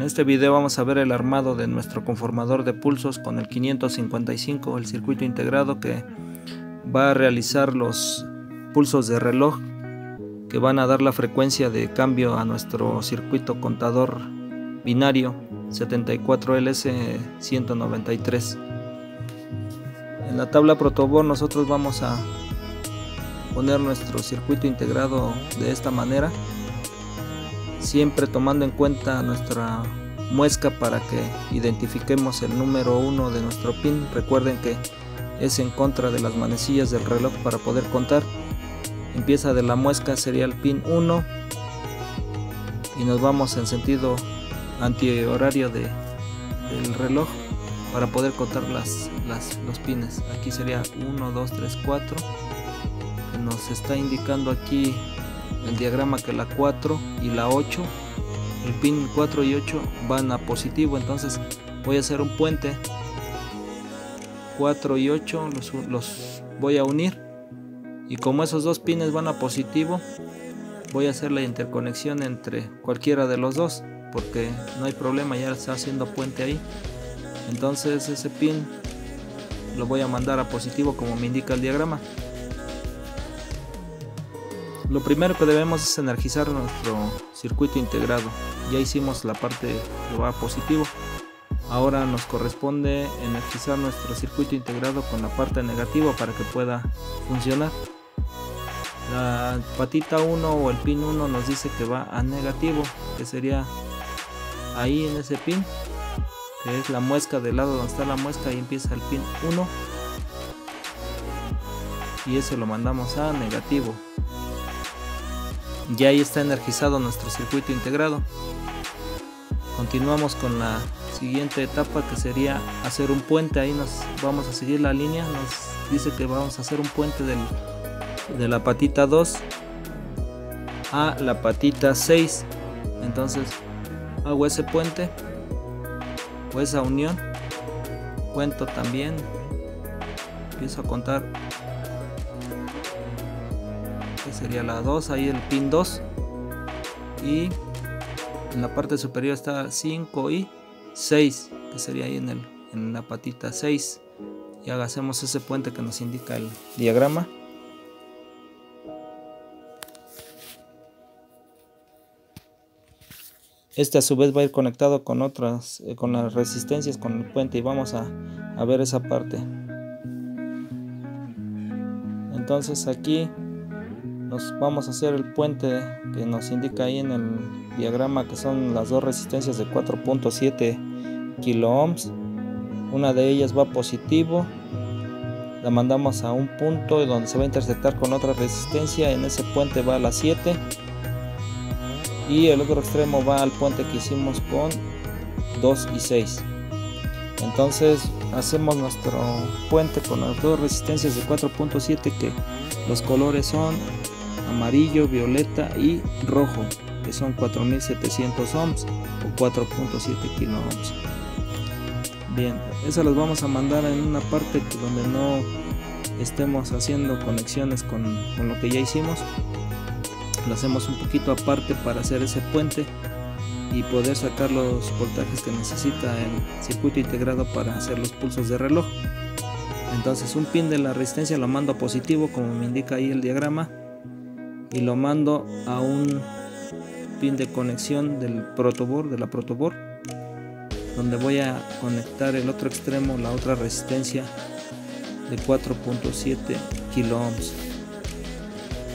este video vamos a ver el armado de nuestro conformador de pulsos con el 555, el circuito integrado que va a realizar los pulsos de reloj que van a dar la frecuencia de cambio a nuestro circuito contador binario 74LS193. En la tabla protoboard nosotros vamos a poner nuestro circuito integrado de esta manera, siempre tomando en cuenta nuestra muesca para que identifiquemos el número 1 de nuestro pin. Recuerden que es en contra de las manecillas del reloj para poder contar. Empieza de la muesca, sería el pin 1 y nos vamos en sentido antihorario del reloj para poder contar los pines. Aquí sería 1, 2, 3, 4, que nos está indicando aquí el diagrama que la 4 y la 8, el pin 4 y 8 van a positivo, entonces voy a hacer un puente. 4 y 8 los voy a unir, y como esos dos pines van a positivo, voy a hacer la interconexión entre cualquiera de los dos, porque no hay problema, ya está haciendo puente ahí. Entonces ese pin lo voy a mandar a positivo como me indica el diagrama. Lo primero que debemos es energizar nuestro circuito integrado. Ya hicimos la parte que va a positivo. Ahora nos corresponde energizar nuestro circuito integrado con la parte negativa para que pueda funcionar. La patita 1 o el pin 1 nos dice que va a negativo, que sería ahí en ese pin, que es la muesca, del lado donde está la muesca, ahí empieza el pin 1 y ese lo mandamos a negativo. Ya ahí está energizado nuestro circuito integrado. Continuamos con la siguiente etapa, que sería hacer un puente. Ahí nos vamos a seguir la línea, nos dice que vamos a hacer un puente de la patita 2 a la patita 6. Entonces hago ese puente o esa unión, cuento también, empiezo a contar, que sería la 2, ahí el pin 2, y en la parte superior está 5 y 6, que sería ahí en la patita 6, y hacemos ese puente que nos indica el diagrama. Este a su vez va a ir conectado con otras, con las resistencias, con el puente, y vamos a ver esa parte. Entonces aquí nos vamos a hacer el puente que nos indica ahí en el diagrama, que son las dos resistencias de 4.7 kilo ohms. Una de ellas va positivo, la mandamos a un punto donde se va a intersectar con otra resistencia. En ese puente va a la 7 y el otro extremo va al puente que hicimos con 2 y 6. Entonces hacemos nuestro puente con las dos resistencias de 4.7, que los colores son amarillo, violeta y rojo, que son 4700 ohms o 4.7 kilo ohms. Bien, esas las vamos a mandar en una parte donde no estemos haciendo conexiones con lo que ya hicimos. Lo hacemos un poquito aparte para hacer ese puente y poder sacar los voltajes que necesita el circuito integrado para hacer los pulsos de reloj. Entonces un pin de la resistencia lo mando a positivo como me indica ahí el diagrama, y lo mando a un pin de conexión del protoboard, de la protoboard, donde voy a conectar el otro extremo, la otra resistencia de 4.7 kilo ohms.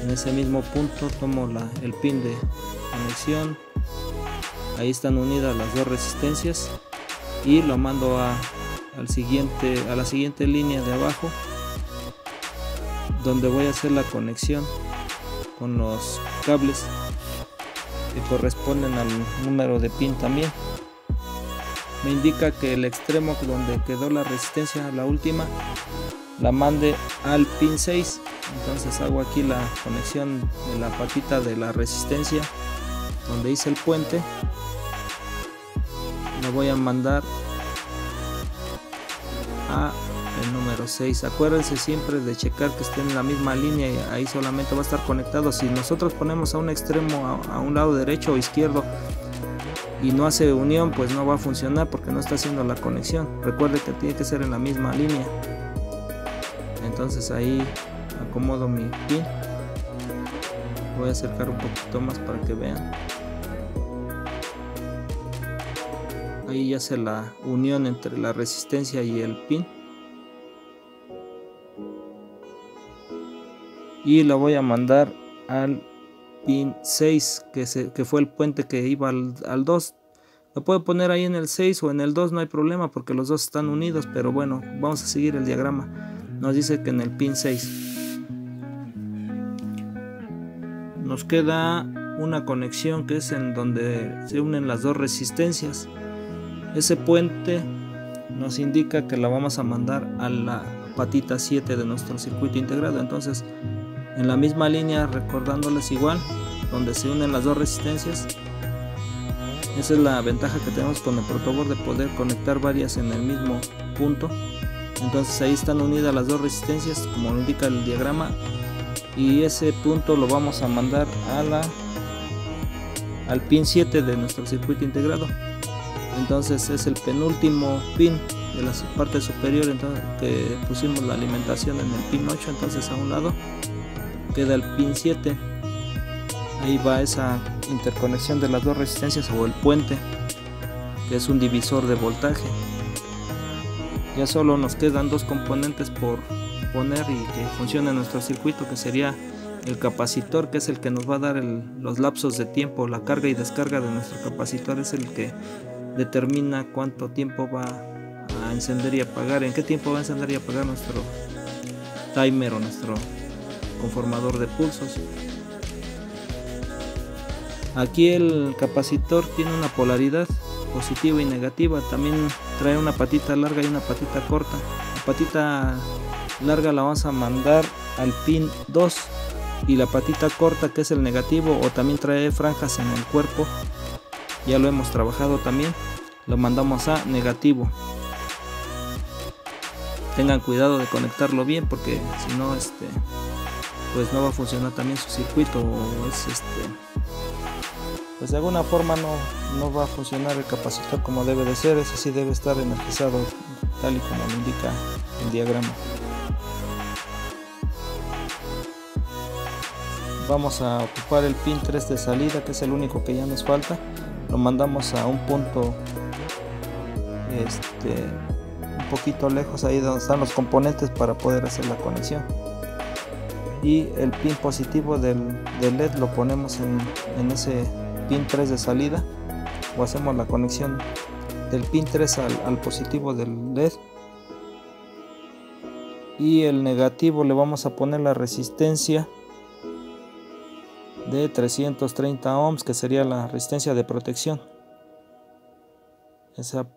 En ese mismo punto tomo el pin de conexión, ahí están unidas las dos resistencias, y lo mando a la siguiente línea de abajo, donde voy a hacer la conexión con los cables que corresponden al número de pin también. Me indica que el extremo donde quedó la resistencia, la última, la mande al pin 6. Entonces hago aquí la conexión de la patita de la resistencia donde hice el puente, la voy a mandar a el número 6. Acuérdense siempre de checar que estén en la misma línea, y ahí solamente va a estar conectado. Si nosotros ponemos a un extremo, a un lado derecho o izquierdo, y no hace unión, pues no va a funcionar porque no está haciendo la conexión. Recuerde que tiene que ser en la misma línea. Entonces ahí acomodo mi pin. Voy a acercar un poquito más para que vean. Ahí ya hace la unión entre la resistencia y el pin. Y la voy a mandar al pin 6, que fue el puente que iba al 2. Lo puedo poner ahí en el 6 o en el 2, no hay problema porque los dos están unidos, pero bueno, vamos a seguir el diagrama. Nos dice que en el pin 6 nos queda una conexión que es en donde se unen las dos resistencias. Ese puente nos indica que la vamos a mandar a la patita 7 de nuestro circuito integrado. Entonces, en la misma línea, recordándoles igual, donde se unen las dos resistencias. Esa es la ventaja que tenemos con el protoboard, de poder conectar varias en el mismo punto. Entonces ahí están unidas las dos resistencias como lo indica el diagrama, y ese punto lo vamos a mandar al pin 7 de nuestro circuito integrado. Entonces es el penúltimo pin de la parte superior, entonces que pusimos la alimentación en el pin 8. Entonces a un lado queda el pin 7. Ahí va esa interconexión de las dos resistencias, o el puente, que es un divisor de voltaje. Ya solo nos quedan dos componentes por poner y que funcione nuestro circuito, que sería el capacitor, que es el que nos va a dar los lapsos de tiempo, la carga y descarga de nuestro capacitor. Es el que determina cuánto tiempo va a encender y apagar, en qué tiempo va a encender y apagar nuestro timer o nuestro conformador de pulsos. Aquí el capacitor tiene una polaridad positiva y negativa. También trae una patita larga y una patita corta. La patita larga la vamos a mandar al pin 2, y la patita corta, que es el negativo, o también trae franjas en el cuerpo, ya lo hemos trabajado también, lo mandamos a negativo. Tengan cuidado de conectarlo bien, porque si no pues no va a funcionar también su circuito, o pues de alguna forma no va a funcionar el capacitor como debe de ser. Ese sí debe estar energizado tal y como lo indica el diagrama. Vamos a ocupar el pin 3 de salida, que es el único que ya nos falta. Lo mandamos a un punto un poquito lejos, ahí donde están los componentes, para poder hacer la conexión. Y el pin positivo del LED lo ponemos en ese pin 3 de salida, o hacemos la conexión del pin 3 al positivo del LED. Y el negativo le vamos a poner la resistencia de 330 ohms, que sería la resistencia de protección.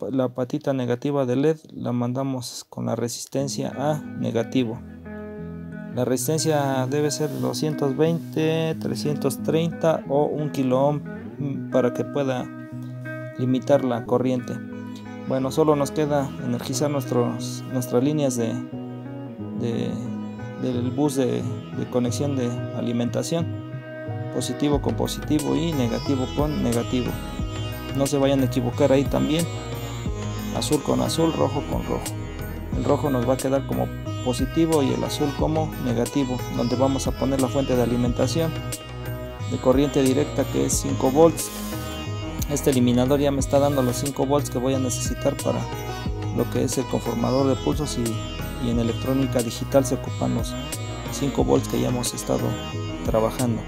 La patita negativa del LED la mandamos con la resistencia a negativo. La resistencia debe ser 220, 330 o 1 kilo ohm, para que pueda limitar la corriente. Bueno, solo nos queda energizar nuestras líneas del bus de conexión de alimentación, positivo con positivo y negativo con negativo. No se vayan a equivocar ahí también, azul con azul, rojo con rojo. El rojo nos va a quedar como positivo y el azul como negativo, donde vamos a poner la fuente de alimentación de corriente directa, que es 5 volts. Este eliminador ya me está dando los 5 volts que voy a necesitar para lo que es el conformador de pulsos, y en electrónica digital se ocupan los 5 volts que ya hemos estado trabajando.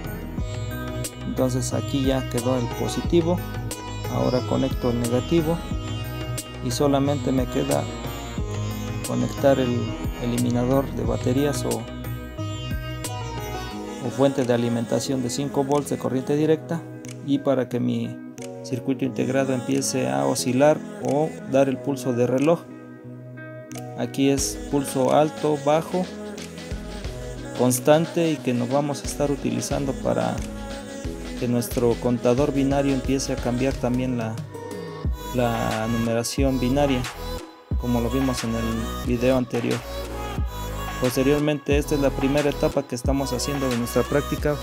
Entonces aquí ya quedó el positivo. Ahora conecto el negativo y solamente me queda conectar el eliminador de baterías o fuente de alimentación de 5 volts de corriente directa, y para que mi circuito integrado empiece a oscilar o dar el pulso de reloj. Aquí es pulso alto, bajo, constante, y que nos vamos a estar utilizando para que nuestro contador binario empiece a cambiar también la numeración binaria, como lo vimos en el video anterior. Posteriormente, esta es la primera etapa que estamos haciendo de nuestra práctica